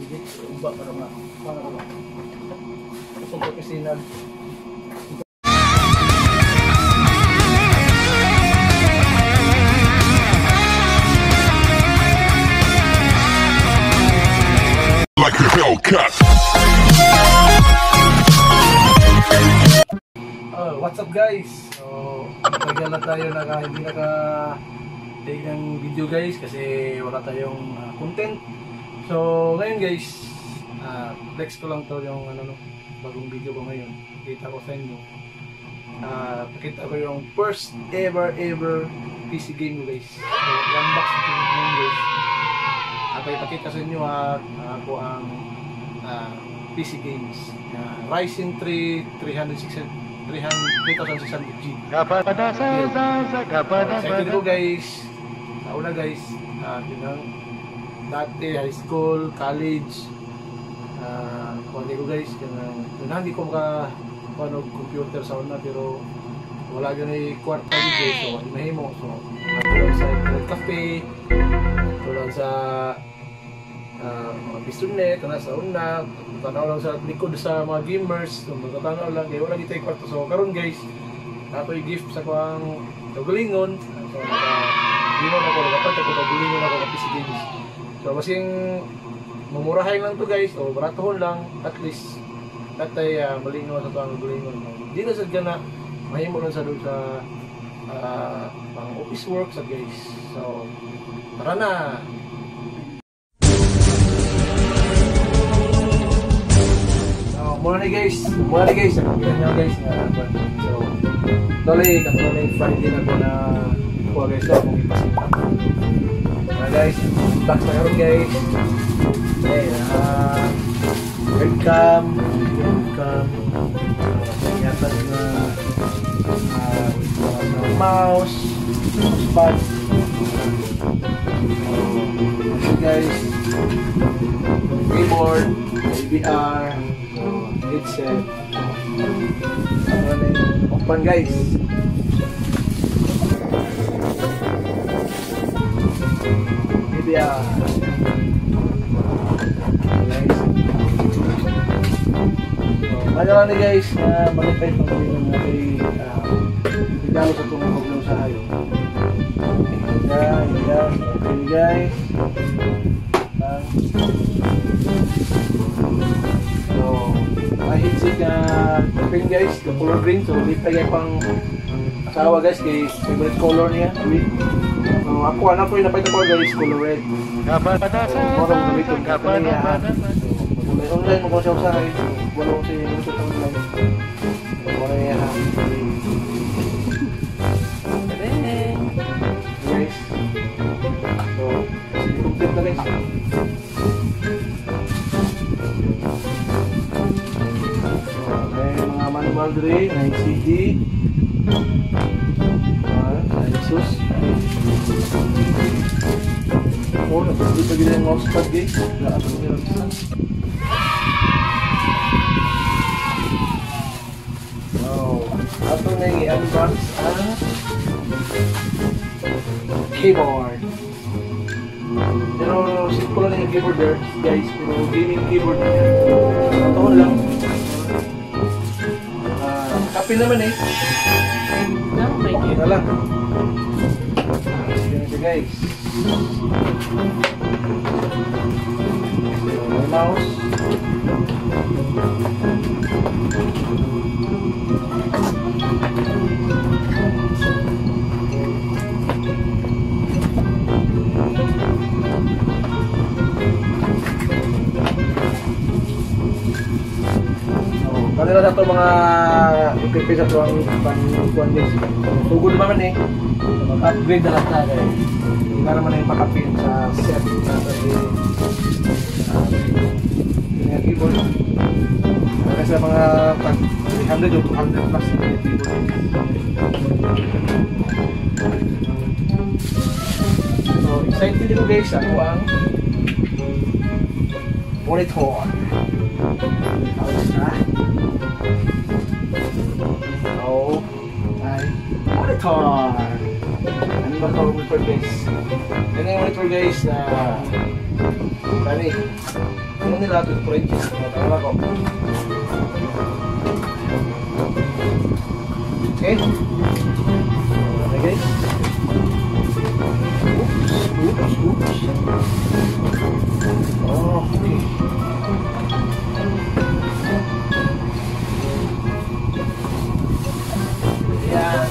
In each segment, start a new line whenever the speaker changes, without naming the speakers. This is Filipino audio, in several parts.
Sige, umba para ma. Para ba? Ito po kasi nag
like a Hellcat.
What's up guys? So, tagal na tayo hindi naka-take ng video guys kasi wala tayong content. So, ngayon guys, flex ko lang to yung bagong video ko ngayon. Pakita ko sa inyo. Pakita ko yung first ever PC game guys. So, i-unbox ko ngayon guys. Ipakita sa inyo ako ang PC games. Ryzen 3 3600G. Excited ko guys. Sa una guys, dati high school, college, hindi ko guys, hindi ko computer sa una pero wala ganun yung kwarta guys, so mahimo. So tulad sa internet cafe, tulad sa mga pistonet, sa una, tanaw lang sa likod sa mga gamers, so magtatanaw lang, kaya wala dito yung kwarto. So karon guys, ato yung gift sa kuang kagalingon, so naka-limon ako, nagapatay ko kagalingon ako ng PC games. So masing mamurahay lang to guys, o baratohon lang, at least tatay malingon sa tuang kagalingon. Hindi na sa gana, mahimo lang sa doon sa pang office work sa guys. So tara na! Muna guys, sabihin nyo guys so, tuloy Friday na ko na kuha guys so, kung ipasita guys, back na karoon guys webcam yatas na mouse pad guys, keyboard, VR, headset, open guys. VR guys. Ano lang guys, malipay pang yung bigalo sa tungkol ng sahayo. Okay guys. So mahitsik na pin guys, the color green. So di pa pang asawa guys kay favorite color niya, green. So ako ko yung napita ko guys, color red. Morong gamit yung kapal niya. So online mo ko siya usahay. Wala ko siya yung sa online. So wala niya ha. Guys. So complete na guys. Manual dre, na CD, Asus. Oh, napagod pa gila yung mousepad guys. Lahat mo nila isa. Wow. Ato na yung i-unbox ang keyboard. Pero simple lang yung keyboard there guys. Pero gaming keyboard na yan. Ito lang. Kapil naman eh. Okay na lang. Yan siya guys. May mouse. Kanila na ito mga ipipi sa tuwang pang-kuhan guys. Tugod naman eh. Mag-upgrade na lang na guys. Hindi na naman yung pakapin sa set na yung keyboard. Kasi mga 300 o 200 plus yung keyboard. So excited dito guys ako ang monitor. Tapos na. Monitor. Ano ba ito monitor guys? Yan yung monitor guys na Ano nila 24 inches. Tama ko. Okay. Okay guys. Oops. Okay. Yan.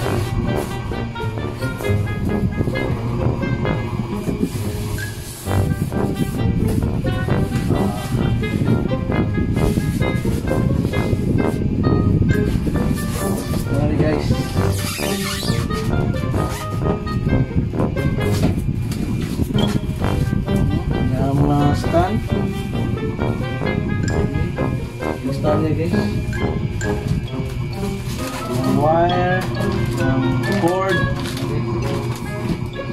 Sorry guys. Yan mga stand. Yung stand niya guys. Yung wire. Yung cord.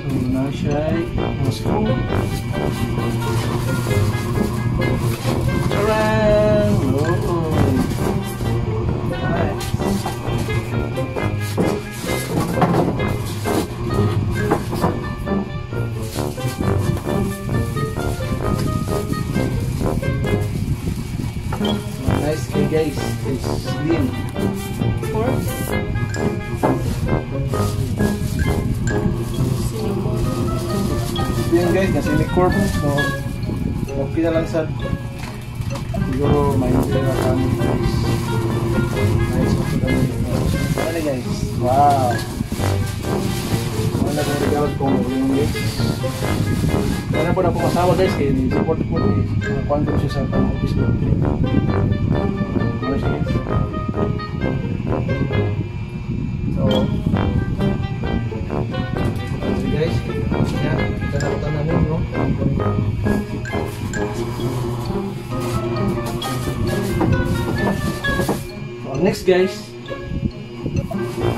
So na siya yung screw. Taran! Oo. Alright. Nice kay guys. It's slim. Slim guys, kasi may curve. So, okay na lang sa siguro may pera kami guys. Nice okay kami. Ano guys? Wow! Wala kong regalo kong yung guys. Kaya po na po masawa guys, kaya support po guys. Nakakuan ko siya sa pang-office ko. Ano siya guys? So, sige guys, yan, katakutan namin, no? So, next guys,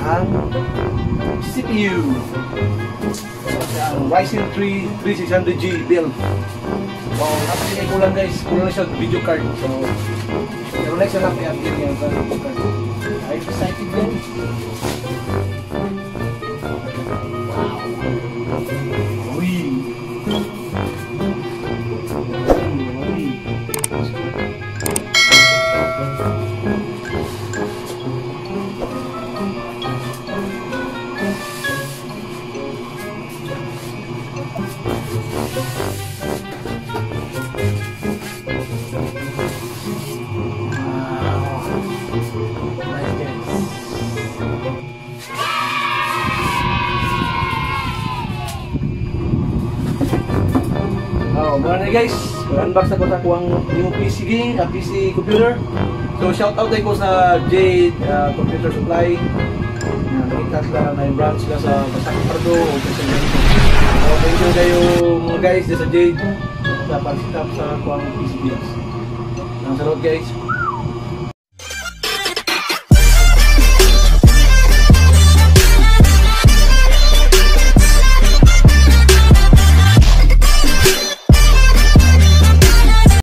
ang CPU. Ang Ryzen 3 3600G build. So, napili ko lang guys, kulang na siya video card. So, pero next na natin i-update niya sa video card. Are you excited guys? Wow! Uy! Morning guys, unbox na ko sa kuwang new PC game, PC computer. So shout out tayo ko sa Jade Computer Supply. Nakita sila na yung branch sila sa Pasaki Pardo o sa Mento. So thank you kayo mga guys sa Jade sa pag-set up sa kuwang PC games. Ang salud guys.